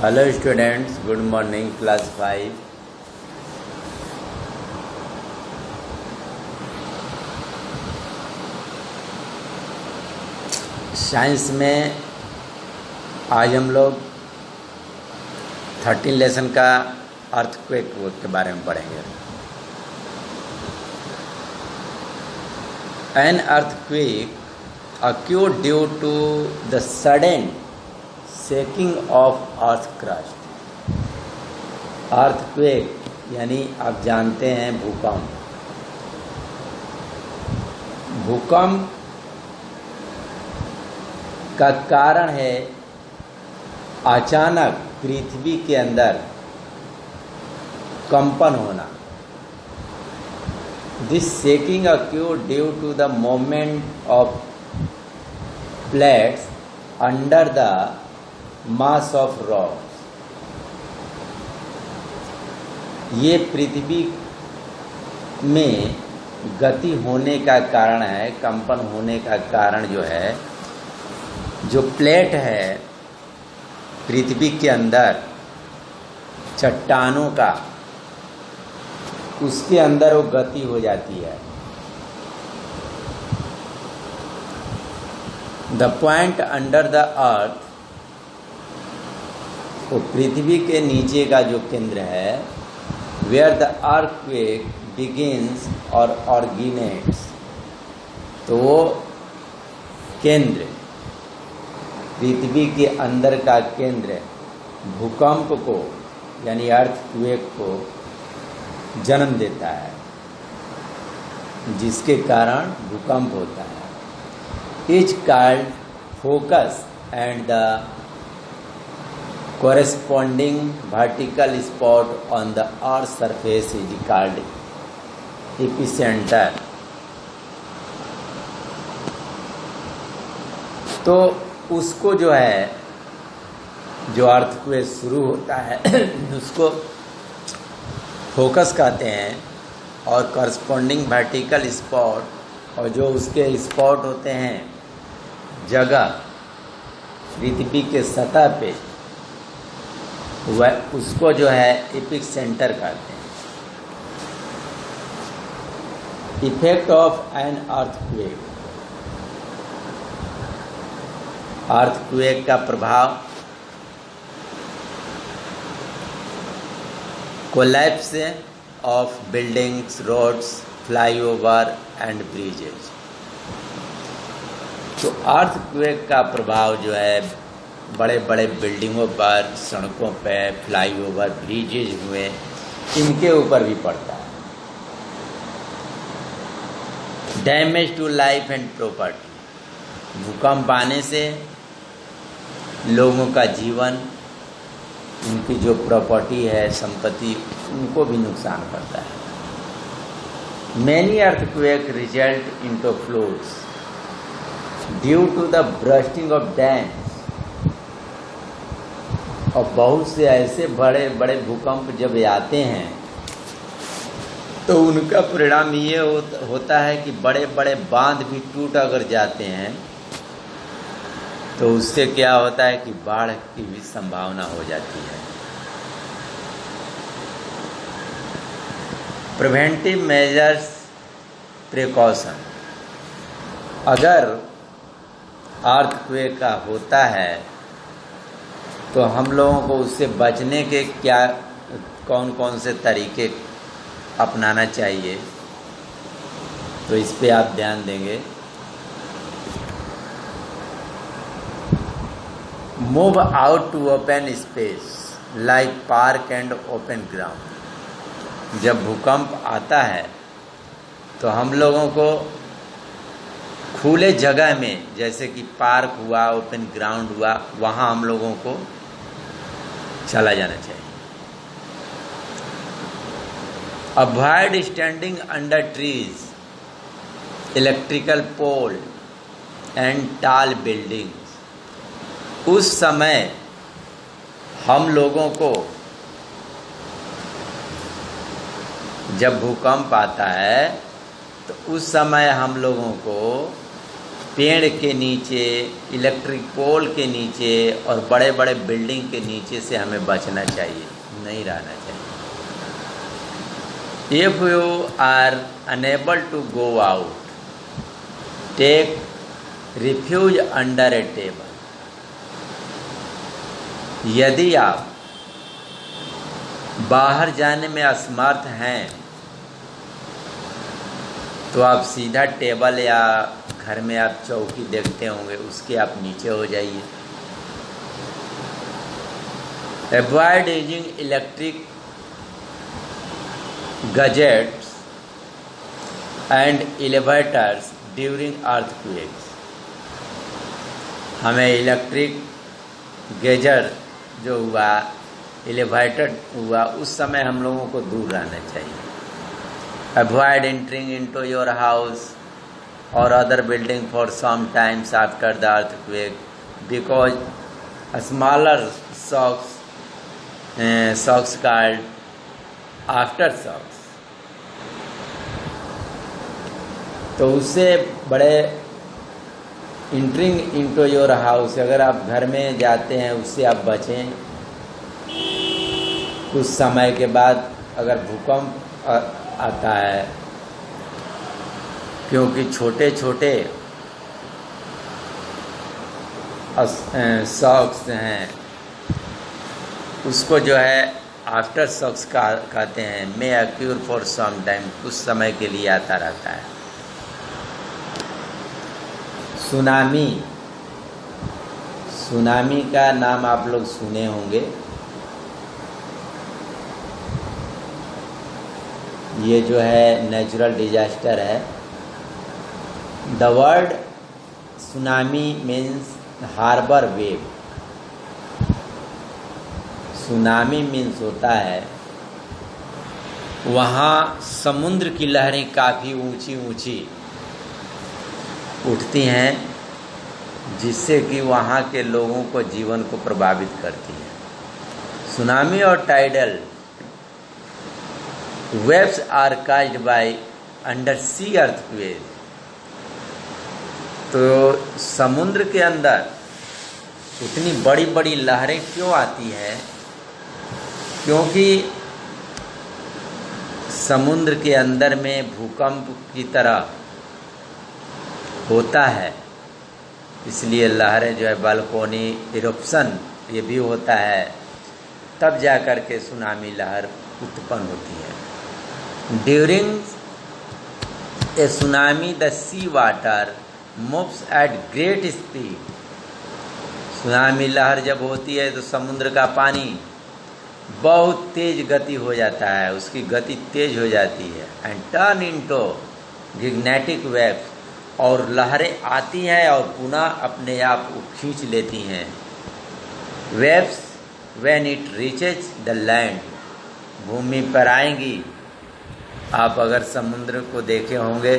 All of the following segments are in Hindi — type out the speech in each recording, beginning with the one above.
Hello students, good morning class 5। Science में आज हम लोग 13 लेसन का अर्थक्वेक के बारे में पढ़ेंगे। An earthquake occurred due to the sudden shaking of earth crust। Earthquake यानी आप जानते हैं भूकंप। भूकंप का कारण है अचानक पृथ्वी के अंदर कंपन होना। This shaking occurred due to the movement of plates under the mass of rocks। ये पृथ्वी में गति होने का कारण है, कंपन होने का कारण जो है, जो प्लेट है पृथ्वी के अंदर चट्टानों का, उसके अंदर वो गति हो जाती है। The point under the earth, वो पृथ्वी के नीचे का जो केंद्र है, वेयर द अर्थक्वेक बिगिंस और ऑरिजिनेट्स, तो वो केंद्र, पृथ्वी के अंदर का केंद्र भूकंप को यानी अर्थक्वेक को जन्म देता है, जिसके कारण भूकंप होता है। Is called focus and the corresponding vertical spot on the earth surface is called epicenter। तो उसको जो है, जो अर्थक्वेक शुरू होता है उसको फोकस कहते हैं, और करस्पॉन्डिंग वर्टिकल स्पॉट, और जो उसके स्पॉट होते हैं जगह पृथ्वी के सतह पे, वह उसको जो है एपिक सेंटर कहते हैं। Effect of an earthquake, earthquake का प्रभाव, collapse of buildings, roads, flyover and bridges. तो अर्थक्वेक का प्रभाव जो है बड़े बड़े बिल्डिंगों पर, सड़कों पर, फ्लाईओवर, ब्रिजेज हुए, इनके ऊपर भी पड़ता है। Damage to life and property, भूकंप आने से लोगों का जीवन, उनकी जो प्रॉपर्टी है, संपत्ति, उनको भी नुकसान करता है। Many earthquake result into floods due to the bursting of dams. और बहुत से ऐसे बड़े बड़े भूकंप जब आते हैं तो उनका परिणाम ये होता है कि बड़े बड़े बांध भी टूट अगर जाते हैं तो उससे क्या होता है कि बाढ़ की भी संभावना हो जाती है। प्रिवेंटिव मेजर्स, प्रिकॉशन, अगर अर्थक्वेक का होता है तो हम लोगों को उससे बचने के क्या, कौन कौन से तरीके अपनाना चाहिए, तो इस पे आप ध्यान देंगे। Move out to open space like park and open ground. जब भूकंप आता है तो हम लोगों को खुले जगह में, जैसे कि पार्क हुआ, ओपन ग्राउंड हुआ, वहाँ हम लोगों को चला जाना चाहिए। Avoid standing under trees, electrical pole and tall buildings. उस समय हम लोगों को, जब भूकंप आता है तो उस समय हम लोगों को पेड़ के नीचे, इलेक्ट्रिक पोल के नीचे और बड़े बड़े बिल्डिंग के नीचे से हमें बचना चाहिए, नहीं रहना चाहिए। If you are unable to go out, take refuge under a table. यदि आप बाहर जाने में असमर्थ हैं तो आप सीधा टेबल या घर में आप चौकी देखते होंगे, उसके आप नीचे हो जाइए। Avoid using electric gadgets and elevators during earthquakes. हमें इलेक्ट्रिक गैजेट जो हुआ, एलिवेटर हुआ, उस समय हम लोगों को दूर रहना चाहिए। Avoid entering into your house or other building for some times after the earthquake because smaller shocks called aftershocks. तो उससे बड़े इंटरिंग इंटू योर हाउस, अगर आप घर में जाते हैं उससे आप बचें। कुछ समय के बाद अगर भूकंप आता है, क्योंकि छोटे छोटे शॉक्स हैं, उसको जो है आफ्टर शॉक्स कहते हैं। मे अक्यूर फॉर सम टाइम, कुछ समय के लिए आता रहता है। सुनामी का नाम आप लोग सुने होंगे। ये जो है नेचुरल डिजास्टर है। The word tsunami means harbour wave. Tsunami means होता है वहाँ समुद्र की लहरें काफ़ी ऊंची ऊंची उठती हैं, जिससे कि वहाँ के लोगों को जीवन को प्रभावित करती है। सुनामी और tidal waves are caused by under sea earthquake. तो समुद्र के अंदर इतनी बड़ी बड़ी लहरें क्यों आती हैं? क्योंकि समुद्र के अंदर में भूकंप की तरह होता है, इसलिए लहरें जो है बालकोनी इरप्शन ये भी होता है, तब जा कर के सुनामी लहर उत्पन्न होती है। During a tsunami the sea water moves at great speed. Tsunami लहर जब होती है तो समुद्र का पानी बहुत तेज गति हो जाता है, उसकी गति तेज हो जाती है। एंड टर्न इनटू गिग्नेटिक वेव्स, और लहरें आती हैं और पुनः अपने आप को खींच लेती हैं। Waves when it reaches the land, भूमि पर आएंगी। आप अगर समुद्र को देखे होंगे,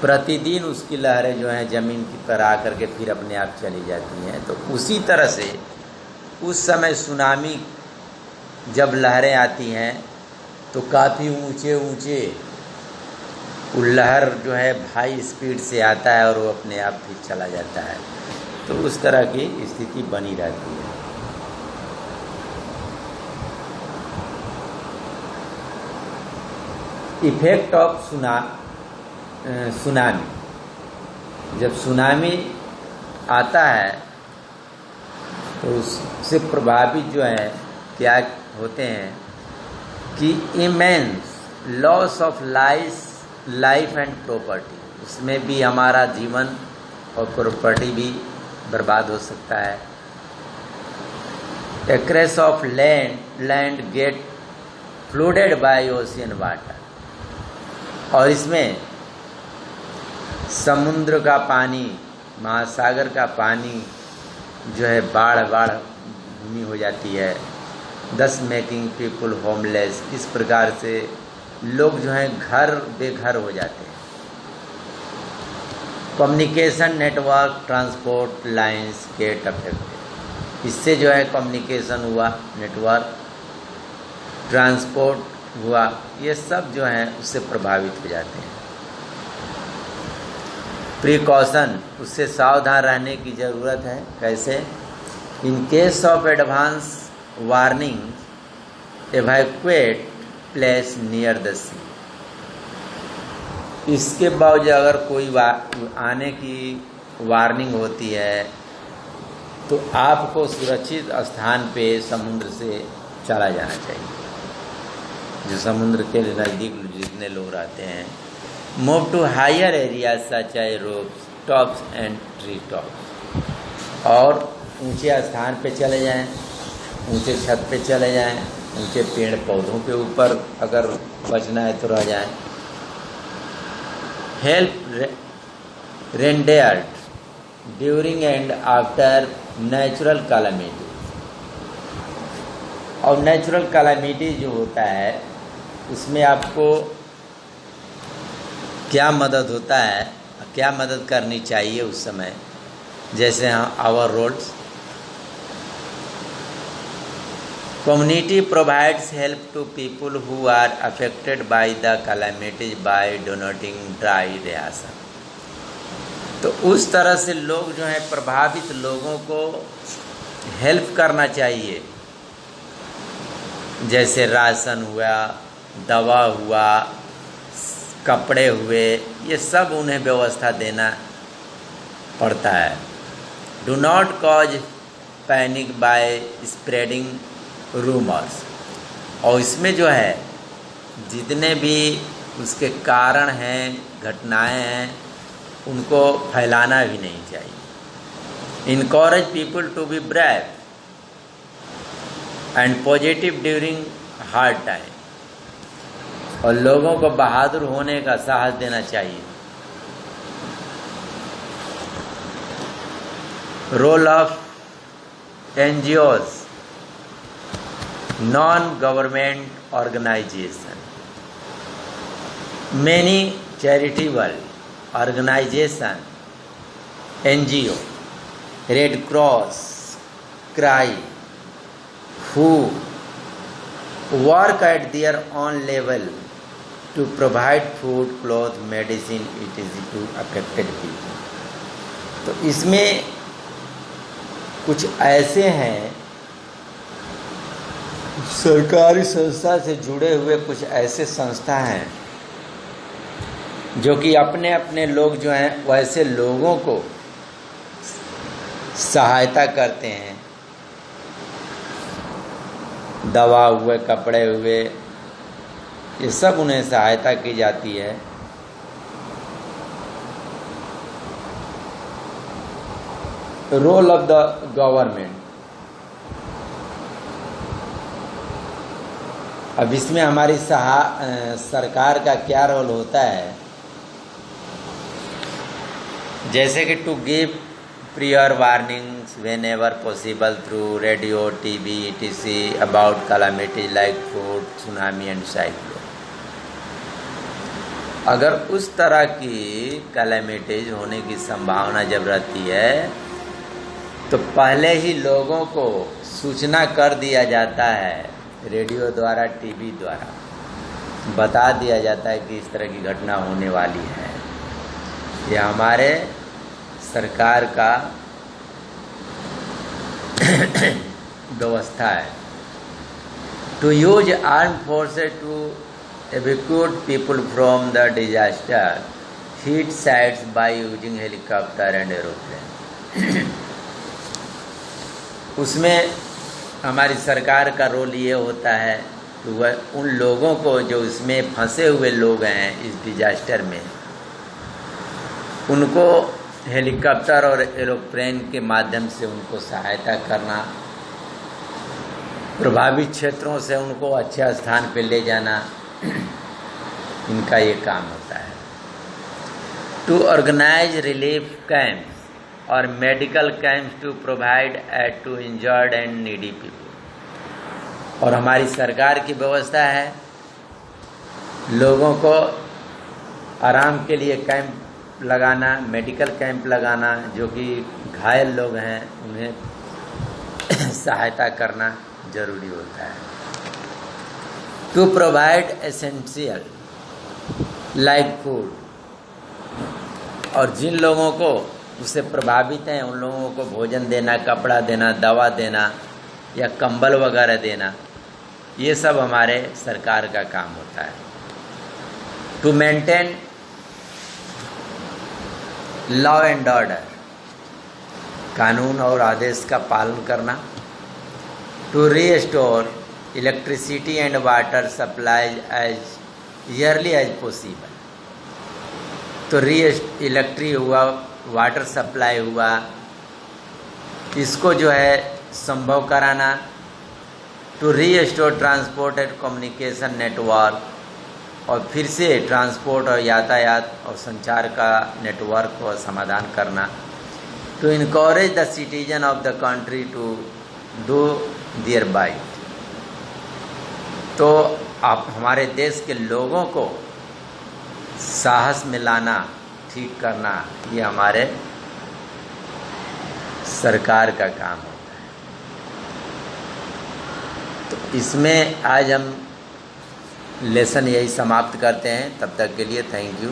प्रतिदिन उसकी लहरें जो हैं ज़मीन की पर आकर के फिर अपने आप चली जाती हैं। तो उसी तरह से उस समय सुनामी जब लहरें आती हैं तो काफ़ी ऊंचे ऊंचे वो लहर जो है हाई स्पीड से आता है और वो अपने आप फिर चला जाता है। तो उस तरह की स्थिति बनी रहती है। इफेक्ट ऑफ सुनामी, जब सुनामी आता है तो उससे प्रभावित जो है क्या होते हैं कि immense loss of life and property, उसमें भी हमारा जीवन और प्रॉपर्टी भी बर्बाद हो सकता है। A crash of land get flooded by ocean water, और इसमें समुद्र का पानी, महासागर का पानी जो है बाढ़ भूमि हो जाती है। दस मेकिंग पीपुल होमलेस, इस प्रकार से लोग जो हैं घर बेघर हो जाते हैं। Communication network transport lines get affected, इससे जो है कम्युनिकेशन हुआ, नेटवर्क ट्रांसपोर्ट हुआ, ये सब जो हैं उससे प्रभावित हो जाते हैं। प्रिकॉशन, उससे सावधान रहने की ज़रूरत है। कैसे? In case of advance warning evacuate place near the sea. इसके बावजूद अगर कोई आने की वार्निंग होती है तो आपको सुरक्षित स्थान पे समुद्र से चला जाना चाहिए, जो समुद्र के नज़दीक जितने लोग रहते हैं। Move to higher area such as roofs tops and tree tops, और ऊंचे स्थान पे चले जाएं, ऊंचे छत पे चले जाएं, ऊंचे पेड़ पौधों के ऊपर अगर बचना है तो रह जाएं। Help rendered during and after natural calamity. और नेचुरल कैलामिटी जो होता है उसमें आपको क्या मदद होता है, क्या मदद करनी चाहिए उस समय, जैसे our roads. Community provides help to people who are affected by the calamities by donating dry ration. तो उस तरह से लोग जो हैं प्रभावित लोगों को हेल्प करना चाहिए, जैसे राशन हुआ, दवा हुआ, कपड़े हुए, ये सब उन्हें व्यवस्था देना पड़ता है। Do not cause panic by spreading rumours. और इसमें जो है जितने भी उसके कारण हैं, घटनाएं हैं, उनको फैलाना भी नहीं चाहिए। Encourage people to be brave and positive during hard time. और लोगों को बहादुर होने का साहस देना चाहिए। Role of NGOs non government organisation. Many charitable organization, NGO, Red Cross, CRY, who work at their own level to provide food, clothes, medicine, etc. to affected people. तो इसमें कुछ ऐसे हैं सरकारी संस्था से जुड़े हुए, कुछ ऐसे संस्था हैं जो कि अपने अपने लोग जो हैं वैसे लोगों को सहायता करते हैं। दवा हुए, कपड़े हुए, ये सब उन्हें सहायता की जाती है। Role of the government. अब इसमें हमारी सरकार का क्या रोल होता है, जैसे कि to give prior warnings whenever possible through radio, TV, etc. about calamities like flood, tsunami and cyclone. अगर उस तरह की कैलामिटीज होने की संभावना जब रहती है तो पहले ही लोगों को सूचना कर दिया जाता है, रेडियो द्वारा, टीवी द्वारा बता दिया जाता है कि इस तरह की घटना होने वाली है। ये हमारे सरकार का व्यवस्था है। To use arm forces to evacuate people from the disaster hit sites by using helicopter and aeroplane. उसमें हमारी सरकार का रोल ये होता है कि वह उन लोगों को जो इसमें फंसे हुए लोग हैं इस डिजास्टर में, उनको हेलीकॉप्टर और एरोप्लेन के माध्यम से उनको सहायता करना, प्रभावित क्षेत्रों से उनको अच्छे स्थान पर ले जाना, इनका ये काम होता है। टू ऑर्गेनाइज रिलीफ कैंप्स और medical camps to provide aid to injured and needy people. और हमारी सरकार की व्यवस्था है लोगों को आराम के लिए कैंप लगाना, मेडिकल कैंप लगाना, जो कि घायल लोग हैं उन्हें सहायता करना जरूरी होता है। To provide essential like food और जिन लोगों को उससे प्रभावित हैं उन लोगों को भोजन देना, कपड़ा देना, दवा देना या कंबल वगैरह देना, ये सब हमारे सरकार का काम होता है। To maintain law and order, कानून और आदेश का पालन करना। To restore electricity and water supply as early as possible, तो इलेक्ट्रिक हुआ, वाटर सप्लाई हुआ, इसको जो है संभव कराना। To restore transport and communication network, और फिर से ट्रांसपोर्ट और यातायात और संचार का नेटवर्क को समाधान करना। To encourage the citizen of the country to do their bit, तो आप हमारे देश के लोगों को साहस में लाना, ठीक करना, ये हमारे सरकार का काम होता है। तो इसमें आज हम लेसन यही समाप्त करते हैं। तब तक के लिए थैंक यू।